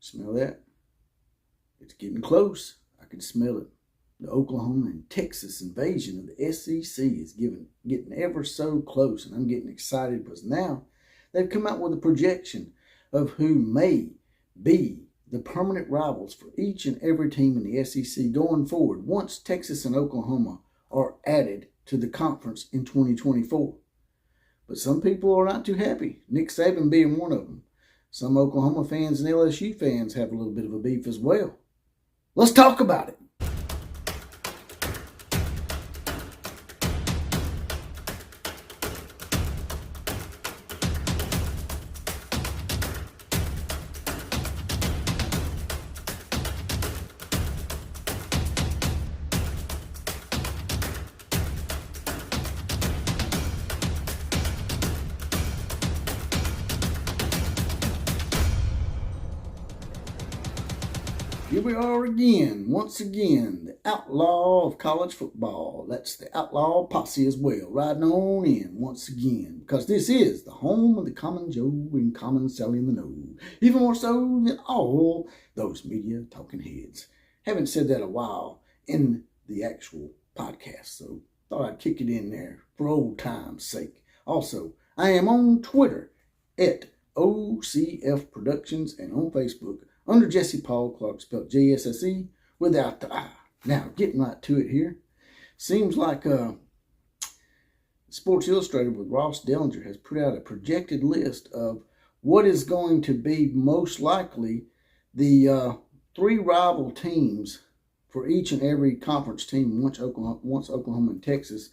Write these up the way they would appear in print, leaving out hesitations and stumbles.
Smell that? It's getting close. I can smell it. The Oklahoma and Texas invasion of the SEC is getting ever so close, and I'm getting excited because now they've come out with a projection of who may be the permanent rivals for each and every team in the SEC going forward once Texas and Oklahoma are added to the conference in 2024. But some people are not too happy, Nick Saban being one of them. Some Oklahoma fans and LSU fans have a little bit of a beef as well. Let's talk about it. Here we are again, once again, the outlaw of college football. That's the outlaw posse as well, riding on in once again, because this is the home of the common Joe and common Sally in the know, even more so than all those media talking heads. Haven't said that a while in the actual podcast, so thought I'd kick it in there for old time's sake. Also, I am on Twitter at OCF Productions and on Facebook under Jesse Paul Clark, spelled J-S-S-E, without the I. Now, getting right to it here. Seems like Sports Illustrated with Ross Dellenger has put out a projected list of what is going to be most likely the three rival teams for each and every conference team once Oklahoma and Texas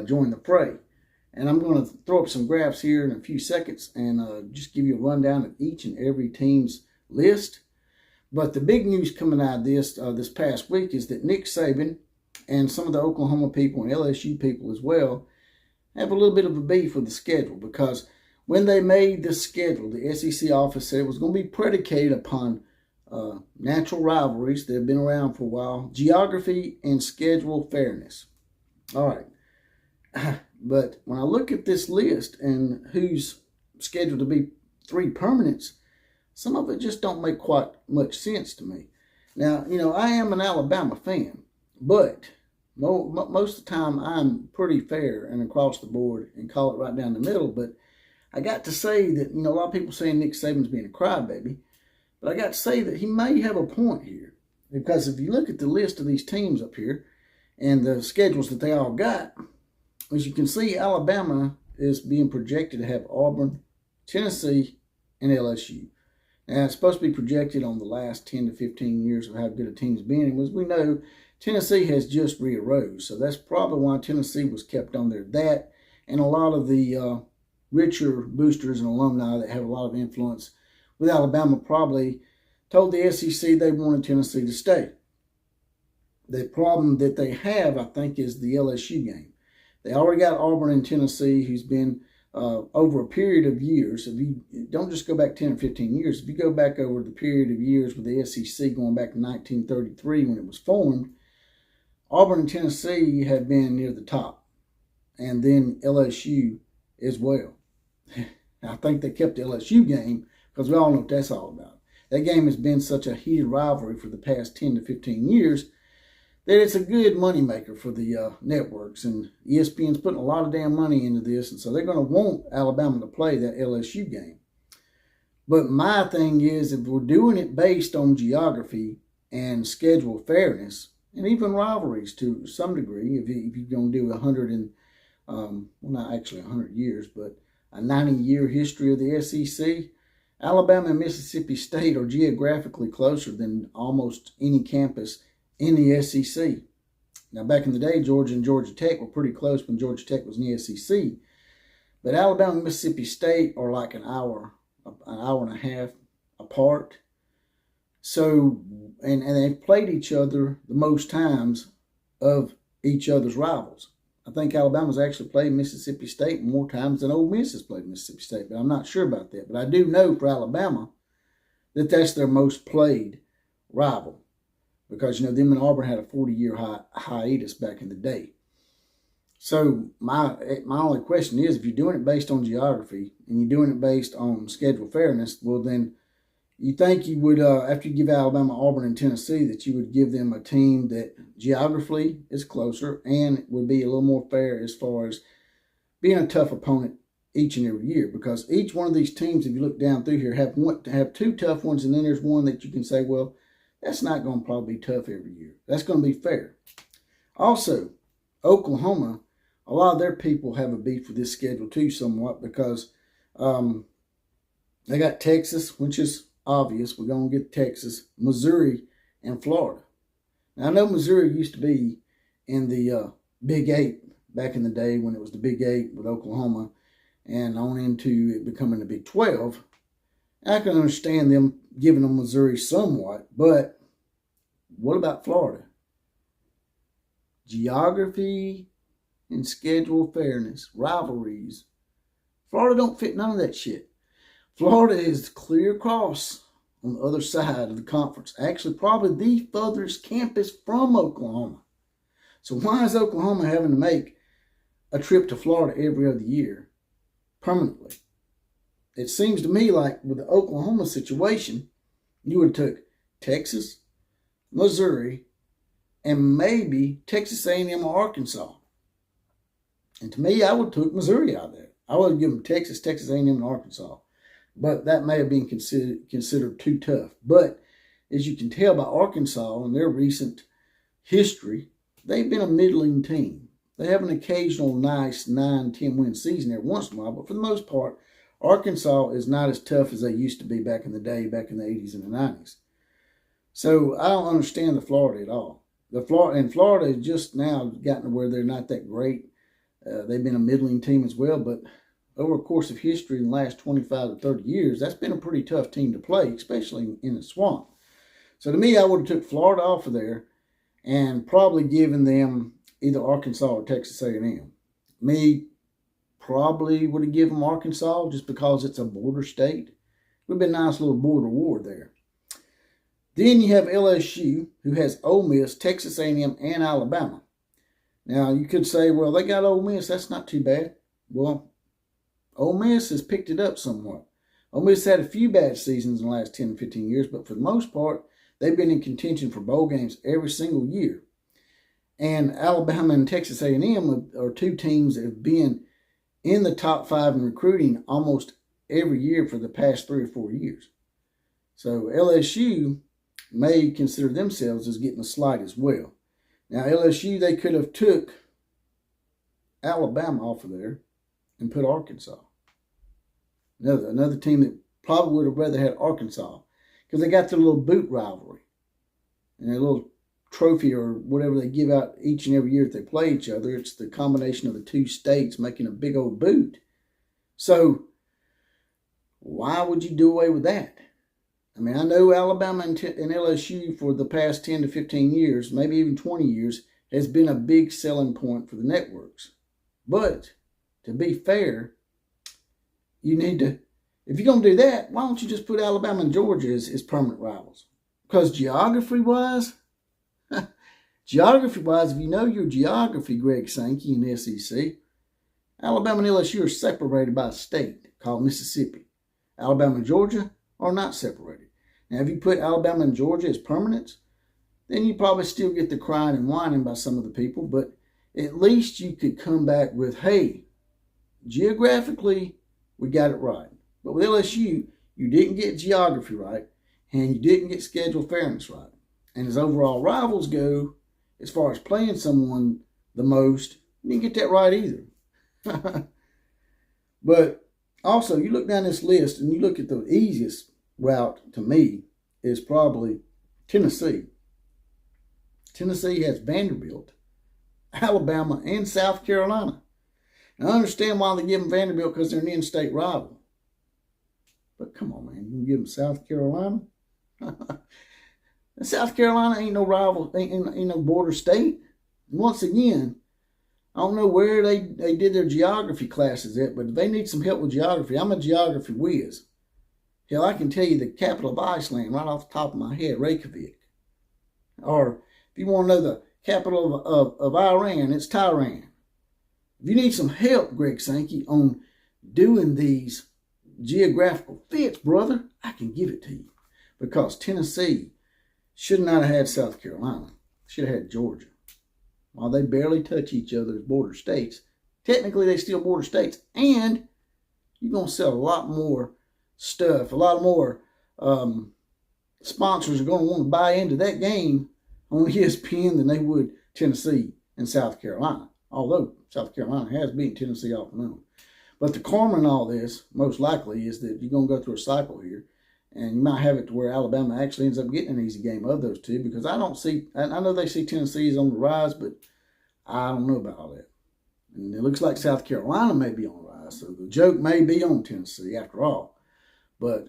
join the fray. And I'm going to throw up some graphs here in a few seconds and just give you a rundown of each and every team's list. But the big news coming out of this past week is that Nick Saban and some of the Oklahoma people and LSU people as well have a little bit of a beef with the schedule, because when they made this schedule, the SEC office said it was going to be predicated upon natural rivalries that have been around for a while, geography, and schedule fairness. All right. But when I look at this list and who's scheduled to be three permanents, some of it just don't make quite much sense to me. Now, I am an Alabama fan, but most of the time I'm pretty fair and across the board and call it right down the middle. But I got to say that, a lot of people saying Nick Saban's being a crybaby, but I got to say that he may have a point here. Because if you look at the list of these teams up here and the schedules that they all got, as you can see, Alabama is being projected to have Auburn, Tennessee, and LSU. Now, it's supposed to be projected on the last 10 to 15 years of how good a team's been. And as we know, Tennessee has just re-arose. So that's probably why Tennessee was kept on there. That and a lot of the richer boosters and alumni that have a lot of influence with Alabama probably told the SEC they wanted Tennessee to stay. The problem that they have, I think, is the LSU game. They already got Auburn and Tennessee, who's been over a period of years. If you don't just go back 10 or 15 years, if you go back over the period of years with the SEC going back to 1933 when it was formed, Auburn and Tennessee have been near the top, and then LSU as well. I think they kept the LSU game because we all know what that's all about. That game has been such a heated rivalry for the past 10 to 15 years that it's a good moneymaker for the networks. And ESPN's putting a lot of damn money into this, and so they're going to want Alabama to play that LSU game. But my thing is, if we're doing it based on geography and schedule fairness, and even rivalries to some degree, if you're going to do 100 years, but a 90-year history of the SEC, Alabama and Mississippi State are geographically closer than almost any campus in the SEC. Now, back in the day, Georgia and Georgia Tech were pretty close when Georgia Tech was in the SEC. But Alabama and Mississippi State are like an hour and a half apart. So, and they've played each other the most times of each other's rivals. I think Alabama's actually played Mississippi State more times than Ole Miss has played Mississippi State, but I'm not sure about that. But I do know for Alabama that that's their most played rival, because, them and Auburn had a 40-year hiatus back in the day. So my only question is, if you're doing it based on geography and you're doing it based on schedule fairness, well then You think you would, after you give Alabama, Auburn, and Tennessee, that you would give them a team that geographically is closer and would be a little more fair as far as being a tough opponent each and every year, because each one of these teams, if you look down through here, have two tough ones, and then there's one that you can say, well, that's not going to probably be tough every year. That's going to be fair. Also, Oklahoma, a lot of their people have a beef with this schedule too somewhat, because they got Texas, which is obvious. We're going to get Texas, Missouri, and Florida. Now, I know Missouri used to be in the Big Eight back in the day when it was the Big Eight with Oklahoma and on into it becoming the Big 12. I can understand them giving them Missouri somewhat, but what about Florida? Geography and schedule fairness, rivalries. Florida don't fit none of that shit. Florida is clear across on the other side of the conference. Actually, probably the furthest campus from Oklahoma. So why is Oklahoma having to make a trip to Florida every other year permanently? It seems to me like with the Oklahoma situation, you would have took Texas, Missouri, and maybe Texas A&M or Arkansas. And to me, I would have took Missouri out of there. I would have given Texas, Texas A&M, and Arkansas. But that may have been considered too tough. But as you can tell by Arkansas and their recent history, they've been a middling team. They have an occasional nice 9-10 win season every once in a while, but for the most part, Arkansas is not as tough as they used to be back in the day, back in the 80s and the 90s. So I don't understand the Florida at all. Florida has just now gotten to where they're not that great. They've been a middling team as well, but over a course of history in the last 25 to 30 years, that's been a pretty tough team to play, especially in the swamp. So to me, I would have took Florida off of there and probably given them either Arkansas or Texas A&M. Me, probably would have given them Arkansas just because it's a border state. It would have been a nice little border war there. Then you have LSU, who has Ole Miss, Texas A&M, and Alabama. Now, you could say, well, they got Ole Miss. That's not too bad. Well, Ole Miss has picked it up somewhat. Ole Miss had a few bad seasons in the last 10 to 15 years, but for the most part, they've been in contention for bowl games every single year. And Alabama and Texas A&M are two teams that have been in the top 5 in recruiting almost every year for the past 3 or 4 years. So LSU may consider themselves as getting a slight as well. Now LSU, they could have took Alabama off of there and put Arkansas. Another team that probably would have rather had Arkansas because they got their little boot rivalry and their little trophy or whatever they give out each and every year if they play each other. It's the combination of the two states making a big old boot. So why would you do away with that? I mean, I know Alabama and LSU for the past 10 to 15 years, maybe even 20 years, has been a big selling point for the networks. But to be fair, you need to, if you're going to do that, why don't you just put Alabama and Georgia as permanent rivals? Because geography-wise, if you know your geography, Greg Sankey in the SEC, Alabama and LSU are separated by a state called Mississippi. Alabama and Georgia are not separated. Now, if you put Alabama and Georgia as permanents, then you probably still get the crying and whining by some of the people, but at least you could come back with, hey, geographically, we got it right. But with LSU, you didn't get geography right, and you didn't get schedule fairness right. And as overall rivals go, as far as playing someone the most, you didn't get that right either. But also, you look down this list and you look at the easiest route to me is probably Tennessee. Tennessee has Vanderbilt, Alabama, and South Carolina. Now, I understand why they give them Vanderbilt because they're an in-state rival. But come on, man, you can give them South Carolina? South Carolina ain't no rival, ain't no border state. And once again, I don't know where they did their geography classes at, but if they need some help with geography, I'm a geography whiz. Hell, I can tell you the capital of Iceland right off the top of my head, Reykjavik. Or if you want to know the capital of Iran, it's Tehran. If you need some help, Greg Sankey, on doing these geographical fits, brother, I can give it to you. because Tennessee should not have had South Carolina. Should have had Georgia. While they barely touch each other's border states, technically they still border states, and you're going to sell a lot more stuff, a lot more sponsors are going to want to buy into that game on ESPN than they would Tennessee and South Carolina, although South Carolina has beaten Tennessee off and on. But the karma in all this, most likely, is that you're going to go through a cycle here, and you might have it to where Alabama actually ends up getting an easy game of those two, because I know they see Tennessee's on the rise, but I don't know about all that. And it looks like South Carolina may be on the rise, so the joke may be on Tennessee after all. But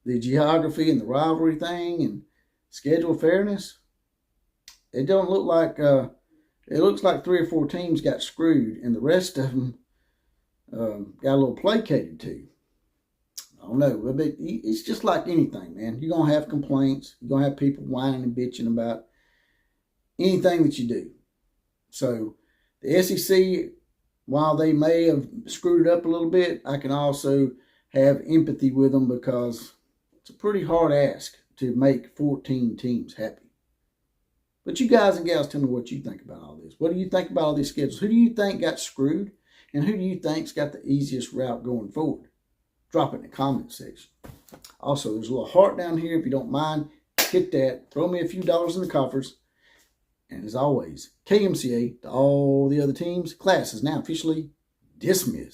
the geography and the rivalry thing and schedule fairness, it don't look like, it looks like 3 or 4 teams got screwed, and the rest of them got a little placated too. I don't know, but it's just like anything, man. You're going to have complaints. You're going to have people whining and bitching about anything that you do. So the SEC, while they may have screwed it up a little bit, I can also have empathy with them, because it's a pretty hard ask to make 14 teams happy. But you guys and gals, tell me what you think about all this. What do you think about all these schedules? Who do you think got screwed? And who do you think's got the easiest route going forward? Drop it in the comment section. Also, there's a little heart down here. If you don't mind, hit that. Throw me a few dollars in the coffers. And as always, KMCA to all the other teams, class is now officially dismissed.